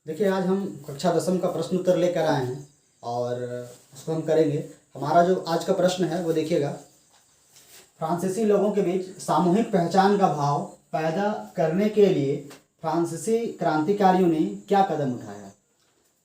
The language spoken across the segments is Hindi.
देखिए, आज हम कक्षा 10वीं का प्रश्न उत्तर लेकर आए हैं और उसको हम करेंगे। हमारा जो आज का प्रश्न है वो देखिएगा, फ्रांसीसी लोगों के बीच सामूहिक पहचान का भाव पैदा करने के लिए फ्रांसीसी क्रांतिकारियों ने क्या कदम उठाया।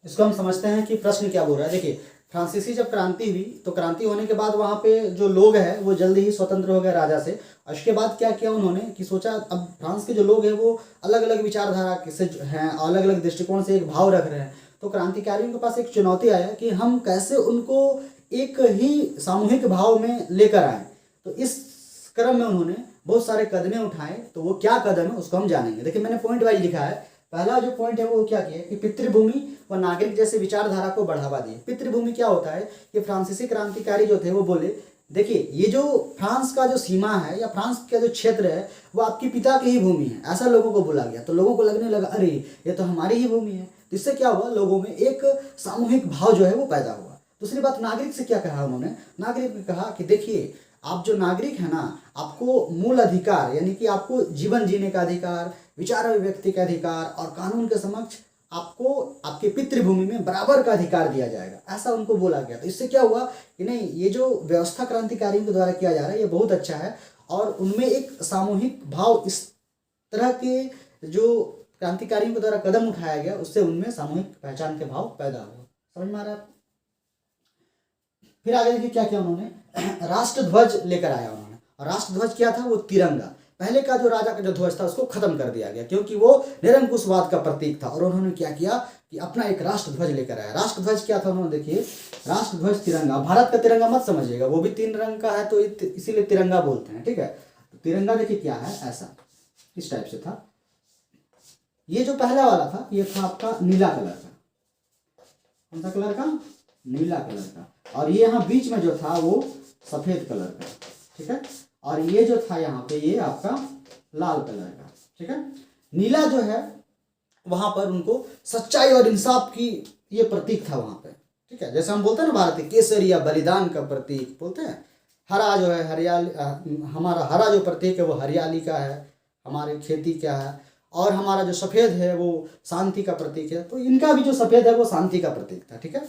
इसको हम समझते हैं कि प्रश्न क्या बोल रहा है। देखिए, फ्रांसीसी जब क्रांति हुई तो क्रांति होने के बाद वहाँ पे जो लोग हैं वो जल्दी ही स्वतंत्र हो गए राजा से। और उसके बाद क्या किया उन्होंने कि सोचा अब फ्रांस के जो लोग हैं वो अलग अलग विचारधारा से हैं, अलग अलग दृष्टिकोण से एक भाव रख रहे हैं। तो क्रांतिकारियों के पास एक चुनौती आया कि हम कैसे उनको एक ही सामूहिक भाव में लेकर आए। तो इस क्रम में उन्होंने बहुत सारे कदमें उठाए। तो वो क्या कदम है उसको हम जानेंगे। देखिए, मैंने पॉइंट वाइज लिखा है। पहला जो पॉइंट है वो क्या किया कि पितृभूमि व नागरिक जैसे विचारधारा को बढ़ावा दिए। पितृभूमि क्या होता है कि फ्रांसीसी क्रांतिकारी जो थे वो बोले, देखिए ये जो फ्रांस का जो सीमा है या फ्रांस का जो क्षेत्र है वो आपके पिता की ही भूमि है, ऐसा लोगों को बोला गया। तो लोगों को लगने लगा अरे ये तो हमारी ही भूमि है। तो इससे क्या हुआ, लोगों में एक सामूहिक भाव जो है वो पैदा हुआ। दूसरी बात, नागरिक से क्या कहा उन्होंने, नागरिक ने कहा कि देखिए आप जो नागरिक है ना, आपको मूल अधिकार यानी कि आपको जीवन जीने का अधिकार, विचार अभिव्यक्ति का अधिकार और कानून के समक्ष आपको आपके पितृभूमि में बराबर का अधिकार दिया जाएगा, ऐसा उनको बोला गया। तो इससे क्या हुआ कि नहीं, ये जो व्यवस्था क्रांतिकारियों के द्वारा किया जा रहा है ये बहुत अच्छा है और उनमें एक सामूहिक भाव, इस तरह के जो क्रांतिकारियों के द्वारा कदम उठाया गया उससे उनमें सामूहिक पहचान के भाव पैदा हुआ। समझ में आ रहा है? फिर आगे देखिए क्या किया उन्होंने, राष्ट्रध्वज लेकर आया उन्होंने। और राष्ट्रध्वज क्या था, वो तिरंगा। पहले का जो राजा का जो ध्वज था उसको खत्म कर दिया गया क्योंकि वो निरंकुशवाद का प्रतीक था। और उन्होंने क्या किया कि अपना एक राष्ट्रध्वज लेकर आया। राष्ट्रध्वज क्या था, उन्होंने देखिए राष्ट्रध्वज तिरंगा। भारत का तिरंगा मत समझिएगा, वो भी 3 रंग का है तो इसीलिए तिरंगा बोलते हैं, ठीक है। तो तिरंगा देखिए क्या है, ऐसा इस टाइप से था। ये जो पहला वाला था ये था आपका नीला कलर का। कौन सा कलर का, नीला कलर का। और ये यहाँ बीच में जो था वो सफेद कलर का, ठीक है। और ये जो था यहाँ पे ये आपका लाल कलर का, ठीक है। नीला जो है वहां पर उनको सच्चाई और इंसाफ की ये प्रतीक था वहां पे, ठीक है। जैसे हम बोलते हैं ना भारतीय केसरी या बलिदान का प्रतीक बोलते हैं। हरा जो है हरियाली, हमारा हरा जो प्रतीक है वो हरियाली का है, हमारी खेती क्या है। और हमारा जो सफ़ेद है वो शांति का प्रतीक है। तो इनका भी जो सफ़ेद है वो शांति का प्रतीक था, ठीक है।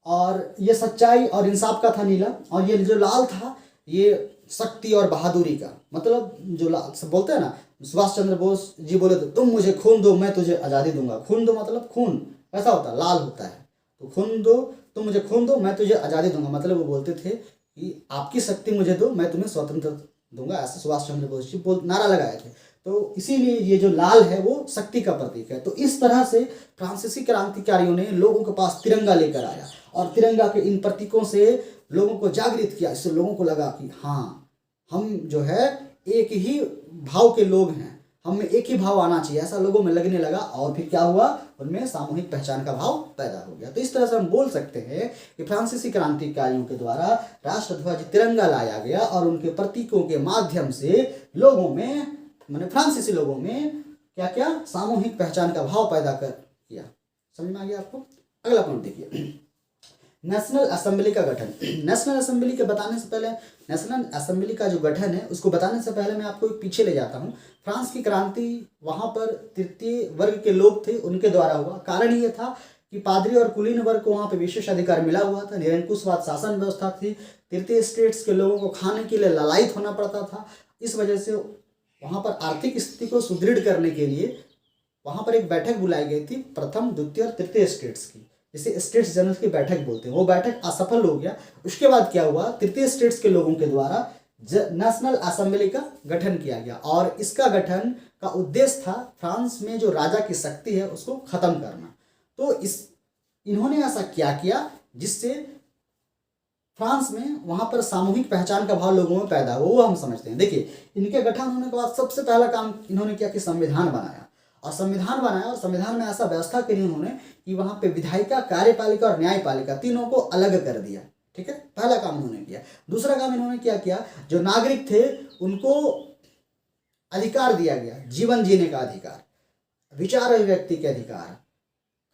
और ये सच्चाई और इंसाफ का था नीला। और ये जो लाल था ये शक्ति और बहादुरी का, मतलब जो लाल सब बोलते हैं ना, सुभाष चंद्र बोस जी बोले तो तुम मुझे खून दो मैं तुझे आज़ादी दूंगा। खून दो मतलब खून ऐसा होता है, लाल होता है। तो खून दो, तुम मुझे खून दो मैं तुझे आज़ादी दूंगा, मतलब वो बोलते थे कि आपकी शक्ति मुझे दो मैं तुम्हें स्वतंत्र दूंगा, ऐसा सुभाष चंद्र बोस जी नारा लगाए थे। तो इसीलिए ये जो लाल है वो शक्ति का प्रतीक है। तो इस तरह से फ्रांसीसी क्रांतिकारियों ने लोगों के पास तिरंगा लेकर आया और तिरंगा के इन प्रतीकों से लोगों को जागृत किया। इससे लोगों को लगा कि हाँ, हम जो है एक ही भाव के लोग हैं, हम में एक ही भाव आना चाहिए, ऐसा लोगों में लगने लगा। और फिर क्या हुआ, उनमें सामूहिक पहचान का भाव पैदा हो गया। तो इस तरह से हम बोल सकते हैं कि फ्रांसीसी क्रांतिकारियों के द्वारा राष्ट्रध्वज तिरंगा लाया गया और उनके प्रतीकों के माध्यम से लोगों में, मैंने फ्रांसीसी लोगों में क्या क्या सामूहिक पहचान का भाव पैदा कर किया। समझ में आ गया आपको? अगला पॉइंट देखिए, नेशनल असेंबली का गठन। नेशनल असेंबली के बताने से पहले, नेशनल असेंबली का जो गठन है उसको बताने से पहले मैं आपको पीछे ले जाता हूँ। फ्रांस की क्रांति वहाँ पर तृतीय वर्ग के लोग थे उनके द्वारा हुआ। कारण ये था कि पादरी और कुलीन वर्ग को वहाँ पे विशेष अधिकार मिला हुआ था, निरंकुशवाद शासन व्यवस्था थी, तृतीय स्टेट्स के लोगों को खाने के लिए ललायित होना पड़ता था। इस वजह से वहाँ पर आर्थिक स्थिति को सुदृढ़ करने के लिए वहाँ पर एक बैठक बुलाई गई थी, प्रथम द्वितीय और तृतीय स्टेट्स की, जिसे स्टेट्स जनरल की बैठक बोलते हैं। वो बैठक असफल हो गया। उसके बाद क्या हुआ, तृतीय स्टेट्स के लोगों के द्वारा नेशनल असेंबली का गठन किया गया। और इसका गठन का उद्देश्य था फ्रांस में जो राजा की शक्ति है उसको खत्म करना। तो इन्होंने ऐसा क्या किया जिससे फ्रांस में वहाँ पर सामूहिक पहचान का भाव लोगों में पैदा हुआ, वो हम समझते हैं। देखिए, इनके गठन होने के बाद सबसे पहला काम इन्होंने किया कि संविधान बनाया। और संविधान बनाया और संविधान में ऐसा व्यवस्था करी उन्होंने कि वहाँ पे विधायिका, कार्यपालिका और न्यायपालिका तीनों को अलग कर दिया, ठीक है। पहला काम उन्होंने किया। दूसरा काम इन्होंने क्या किया, जो नागरिक थे उनको अधिकार दिया गया, जीवन जीने का अधिकार, विचार अभिव्यक्ति के अधिकार,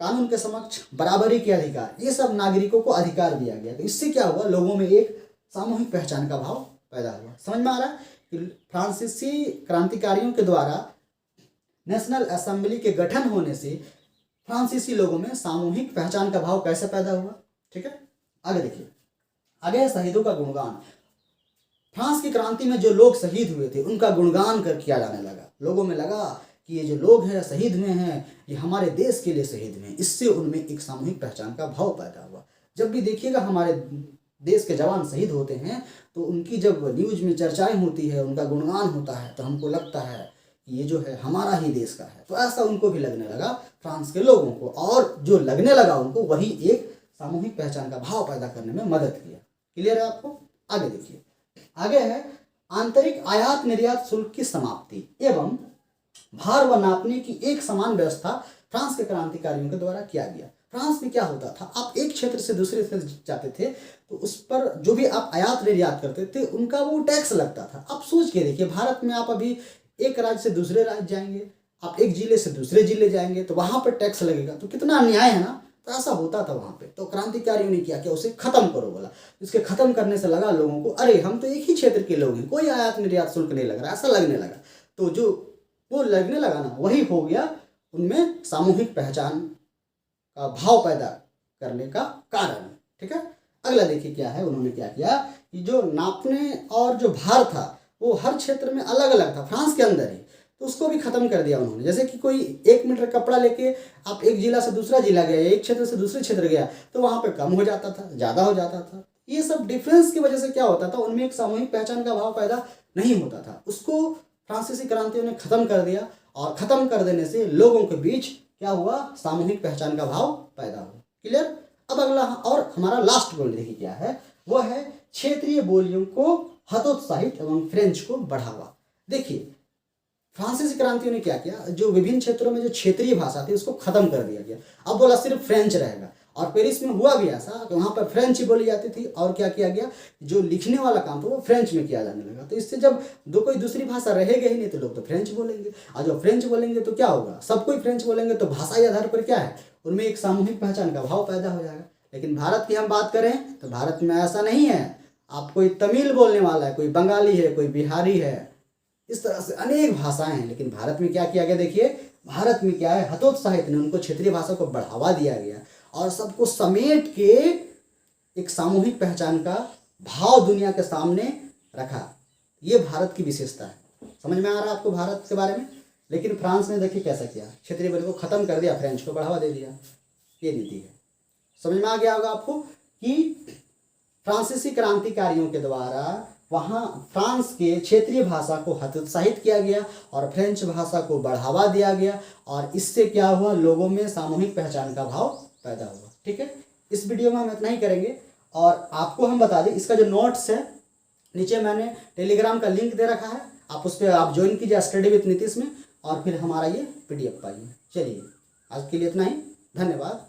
कानून के समक्ष बराबरी के अधिकार, ये सब नागरिकों को अधिकार दिया गया। तो इससे क्या हुआ, लोगों में एक सामूहिक पहचान का भाव पैदा हुआ। समझ में आ रहा है कि फ्रांसीसी क्रांतिकारियों के द्वारा नेशनल असेंबली के गठन होने से फ्रांसीसी लोगों में सामूहिक पहचान का भाव कैसे पैदा हुआ। ठीक है, आगे देखिए, आगे है शहीदों का गुणगान। फ्रांस की क्रांति में जो लोग शहीद हुए थे उनका गुणगान कर किया जाने लगा। लोगों में लगा कि ये जो लोग हैं शहीद हुए हैं, ये हमारे देश के लिए शहीद हुए हैं। इससे उनमें एक सामूहिक पहचान का भाव पैदा हुआ। जब भी देखिएगा हमारे देश के जवान शहीद होते हैं तो उनकी जब न्यूज में चर्चाएं होती है, उनका गुणगान होता है, तो हमको लगता है कि ये जो है हमारा ही देश का है। तो ऐसा उनको भी लगने लगा फ्रांस के लोगों को, और जो लगने लगा उनको वही एक सामूहिक पहचान का भाव पैदा करने में मदद किया। क्लियर है आपको? आगे देखिए, आगे है आंतरिक आयात निर्यात शुल्क की समाप्ति एवं भार व नापने की एक समान व्यवस्था फ्रांस के क्रांतिकारियों के द्वारा किया गया। फ्रांस में क्या होता था, आप एक क्षेत्र से दूसरे क्षेत्र जाते थे तो उस पर जो भी आप आयात निर्यात करते थे उनका वो टैक्स लगता था। आप सोच के देखिए, भारत में आप अभी एक राज्य से दूसरे राज्य जाएंगे, आप एक जिले से दूसरे जिले जाएंगे तो वहां पर टैक्स लगेगा, तो कितना अन्याय है ना। तो ऐसा होता था वहां पे। तो क्रांतिकारियों ने क्या किया, उसे खत्म करो बोला। इसके खत्म करने से लगा लोगों को, अरे हम तो एक ही क्षेत्र के लोग हैं, कोई आयात निर्यात शुल्क नहीं लग रहा, ऐसा लगने लगा। तो जो वो लगने लगा ना, वही हो गया उनमें सामूहिक पहचान का भाव पैदा करने का कारण। ठीक है, अगला देखिए क्या है, उन्होंने क्या किया कि जो नापने और जो भार था वो हर क्षेत्र में अलग अलग था, फ्रांस के अंदर ही, तो उसको भी खत्म कर दिया उन्होंने। जैसे कि कोई 1 मीटर कपड़ा लेके आप एक जिला से दूसरा जिला गया, एक क्षेत्र से दूसरे क्षेत्र गया, तो वहां पे कम हो जाता था, ज्यादा हो जाता था। ये सब डिफरेंस की वजह से क्या होता था, उनमें एक सामूहिक पहचान का भाव पैदा नहीं होता था। उसको फ्रांसीसी क्रांतियों ने खत्म कर दिया, और खत्म कर देने से लोगों के बीच क्या हुआ, सामूहिक पहचान का भाव पैदा हुआ। क्लियर? अब अगला और हमारा लास्ट गोल देखिए क्या है, वो है क्षेत्रीय बोलियों को हतोत्साहित एवं फ्रेंच को बढ़ावा। देखिए फ्रांसीसी क्रांतियों ने क्या किया, जो विभिन्न क्षेत्रों में जो क्षेत्रीय भाषा थी उसको खत्म कर दिया गया। अब बोला सिर्फ फ्रेंच रहेगा, और पेरिस में हुआ भी ऐसा कि वहाँ पर फ्रेंच ही बोली जाती थी, और क्या किया गया, जो लिखने वाला काम था वो फ्रेंच में किया जाने लगा। तो इससे जब कोई दूसरी भाषा रहेगी ही नहीं तो लोग तो फ्रेंच बोलेंगे, और जब फ्रेंच बोलेंगे तो क्या होगा, सब कोई फ्रेंच बोलेंगे, तो भाषाई आधार पर क्या है, उनमें एक सामूहिक पहचान का भाव पैदा हो जाएगा। लेकिन भारत की हम बात करें तो भारत में ऐसा नहीं है। आप कोई तमिल बोलने वाला है, कोई बंगाली है, कोई बिहारी है, इस तरह से अनेक भाषाएं हैं। लेकिन भारत में क्या किया गया, देखिए भारत में क्या है, हतोत्साहित ने उनको क्षेत्रीय भाषा को बढ़ावा दिया गया, और सबको समेट के एक सामूहिक पहचान का भाव दुनिया के सामने रखा। ये भारत की विशेषता है। समझ में आ रहा है आपको भारत के बारे में? लेकिन फ्रांस ने देखिए कैसा किया, क्षेत्रीय बोली को खत्म कर दिया, फ्रेंच को बढ़ावा दे दिया। ये नीति है। समझ में आ गया होगा आपको कि फ्रांसीसी क्रांतिकारियों के द्वारा वहाँ फ्रांस के क्षेत्रीय भाषा को हतोत्साहित किया गया और फ्रेंच भाषा को बढ़ावा दिया गया, और इससे क्या हुआ, लोगों में सामूहिक पहचान का भाव पैदा हुआ। ठीक है, इस वीडियो में हम इतना ही करेंगे। और आपको हम बता दें, इसका जो नोट्स है नीचे मैंने टेलीग्राम का लिंक दे रखा है, आप उस पर आप ज्वाइन कीजिए स्टडी विद नीतीश में, और फिर हमारा ये PDF पाइए। चलिए आज के लिए इतना ही, धन्यवाद।